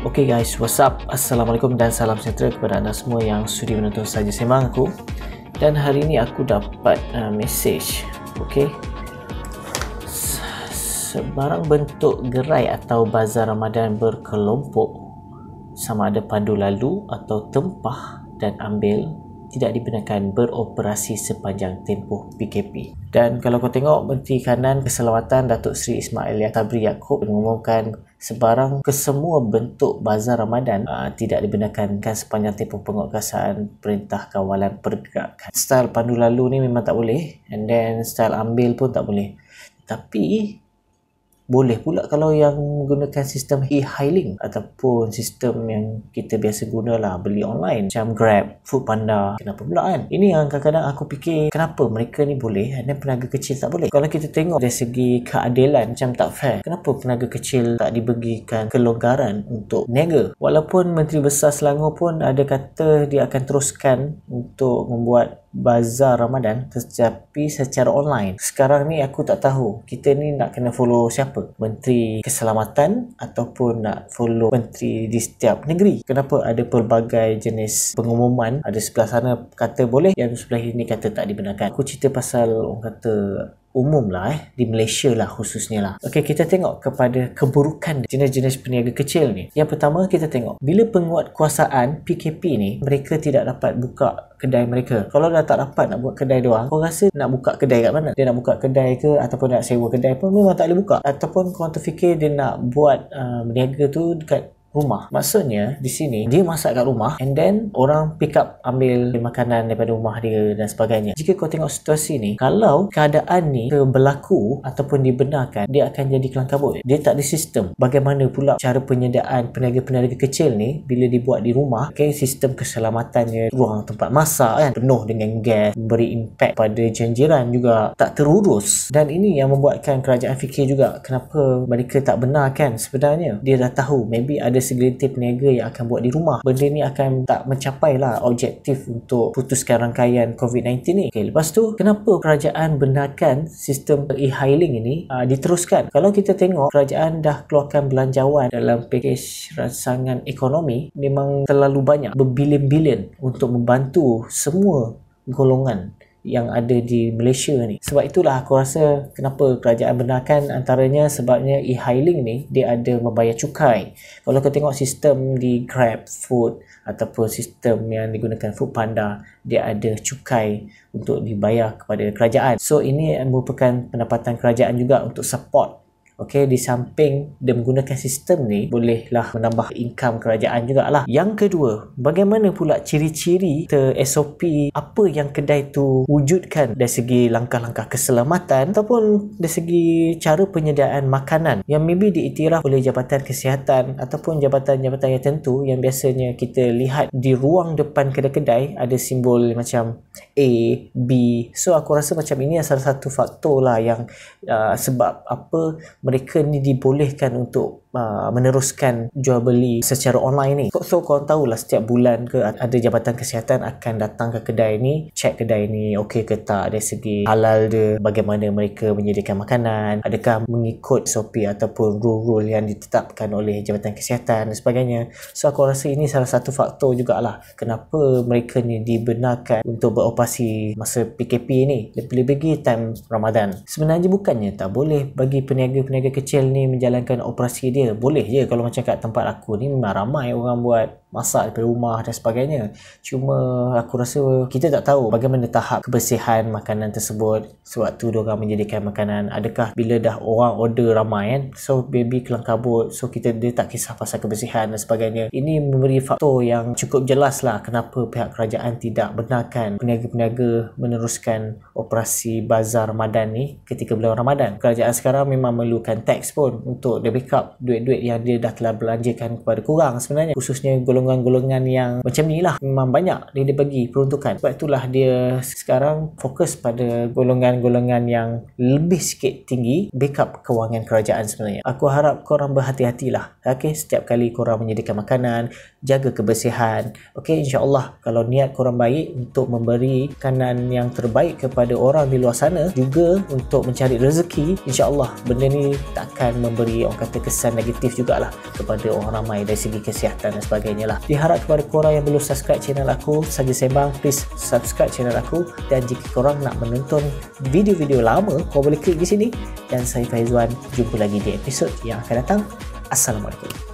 Okay guys, what's up? Assalamualaikum dan salam sejahtera kepada anda semua yang sudi menonton Saja Sembang aku. Dan hari ini aku dapat message, okay, sebarang bentuk gerai atau bazar Ramadan berkelompok, sama ada pandu lalu atau tempah dan ambil, tidak dibenarkan beroperasi sepanjang tempoh PKP. Dan kalau kau tengok, Menteri Kanan Keselawatan Datuk Seri Ismail Sabri Yaakob mengumumkan sebarang kesemua bentuk bazar Ramadan tidak dibenarkan sepanjang tempoh penguatkuasaan Perintah Kawalan Pergerakan. Style pandu lalu ni memang tak boleh, and then style ambil pun tak boleh. Tapi boleh pula kalau yang menggunakan sistem e-hailing ataupun sistem yang kita biasa gunalah, beli online macam Grab, Foodpanda. Kenapa pula kan? Ini yang kadang-kadang aku fikir, kenapa mereka ni boleh dan peniaga kecil tak boleh? Kalau kita tengok dari segi keadilan macam tak fair. Kenapa peniaga kecil tak diberikan kelonggaran untuk niaga? Walaupun Menteri Besar Selangor pun ada kata dia akan teruskan untuk membuat bazar Ramadan tetapi secara online. Sekarang ni aku tak tahu kita ni nak kena follow siapa, Menteri Keselamatan ataupun nak follow menteri di setiap negeri. Kenapa ada pelbagai jenis pengumuman, ada sebelah sana kata boleh, yang sebelah ini kata tak dibenarkan. Aku cerita pasal orang kata umum lah di Malaysia lah khususnya lah. Okey, kita tengok kepada keburukan jenis-jenis peniaga kecil ni. Yang pertama, kita tengok bila penguatkuasaan PKP ni, mereka tidak dapat buka kedai mereka. Kalau dah tak dapat nak buat kedai doang, kau rasa nak buka kedai kat mana? Dia nak buka kedai ke ataupun nak sewa kedai pun memang tak boleh buka. Ataupun kau terfikir dia nak buat berniaga tu dekat rumah. Maksudnya di sini dia masak kat rumah and then orang pick up ambil makanan daripada rumah dia dan sebagainya. Jika kau tengok situasi ni, kalau keadaan ni berlaku ataupun dibenarkan, dia akan jadi kelang kabut. Dia tak ada sistem. Bagaimana pula cara penyediaan peniaga-peniaga kecil ni bila dibuat di rumah? Okay, sistem keselamatannya, ruang tempat masak kan penuh dengan gas, beri impak pada jiran juga tak terurus. Dan ini yang membuatkan kerajaan fikir juga kenapa mereka tak benarkan. Sebenarnya dia dah tahu maybe ada segelintir peniaga yang akan buat di rumah. Benda ni akan tak mencapai lah objektif untuk putuskan rangkaian COVID-19 ni. Okay, lepas tu, kenapa kerajaan benarkan sistem e-hailing ini diteruskan? Kalau kita tengok, kerajaan dah keluarkan belanjawan dalam pakej rancangan ekonomi memang terlalu banyak, berbilion-bilion untuk membantu semua golongan yang ada di Malaysia ni. Sebab itulah aku rasa kenapa kerajaan benarkan, antaranya sebabnya e-hailing ni dia ada membayar cukai. Kalau kau tengok sistem di Grab Food ataupun sistem yang digunakan Foodpanda, dia ada cukai untuk dibayar kepada kerajaan. So ini merupakan pendapatan kerajaan juga untuk support. Okey, di samping dia menggunakan sistem ni, bolehlah menambah income kerajaan jugalah. Yang kedua, bagaimana pula ciri-ciri SOP apa yang kedai tu wujudkan dari segi langkah-langkah keselamatan ataupun dari segi cara penyediaan makanan yang maybe diiktiraf oleh Jabatan Kesihatan ataupun jabatan-jabatan yang tertentu yang biasanya kita lihat di ruang depan kedai-kedai ada simbol macam A, B. So aku rasa macam ini salah satu faktor lah yang sebab apa mereka ni dibolehkan untuk meneruskan jual beli secara online ni. So korang tahulah setiap bulan ke ada Jabatan Kesihatan akan datang ke kedai ni, check kedai ni okey ke tak dari segi halal dia, bagaimana mereka menyediakan makanan, adakah mengikut SOP ataupun rule-rule yang ditetapkan oleh Jabatan Kesihatan dan sebagainya. So aku rasa ini salah satu faktor jugalah kenapa mereka ni dibenarkan untuk beroperasi masa PKP ni, lebih-lebih time Ramadan. Sebenarnya bukannya tak boleh bagi peniaga-peniaga kecil ni menjalankan operasi dia. Boleh je kalau macam kat tempat aku ni memang ramai orang buat masak daripada rumah dan sebagainya. Cuma aku rasa kita tak tahu bagaimana tahap kebersihan makanan tersebut sewaktu diorang menyediakan makanan. Adakah bila dah orang order ramai kan, so baby kelang kabut, so dia tak kisah pasal kebersihan dan sebagainya. Ini memberi faktor yang cukup jelas lah kenapa pihak kerajaan tidak benarkan peniaga-peniaga meneruskan operasi bazar Ramadan ni ketika bulan Ramadan. Kerajaan sekarang memang memerlukan tax pun untuk dia backup duit-duit yang dia dah telah belanjakan kepada korang sebenarnya, khususnya golongan golongan-golongan yang macam ni lah. Memang banyak dia bagi peruntukan. Sebab itulah dia sekarang fokus pada golongan-golongan yang lebih sikit tinggi backup kewangan kerajaan sebenarnya. Aku harap korang berhati-hatilah. Okay, setiap kali korang menyediakan makanan, jaga kebersihan. Okay, insyaAllah kalau niat korang baik untuk memberi makanan yang terbaik kepada orang di luar sana, juga untuk mencari rezeki, insyaAllah benda ni takkan memberi orang kata kesan negatif jugalah kepada orang ramai dari segi kesihatan dan sebagainya lah. Diharap kepada korang yang belum subscribe channel aku Saja Sembang, please subscribe channel aku. Dan jika korang nak menonton video-video lama, korang boleh klik di sini. Dan saya Faizwan, jumpa lagi di episod yang akan datang. Assalamualaikum.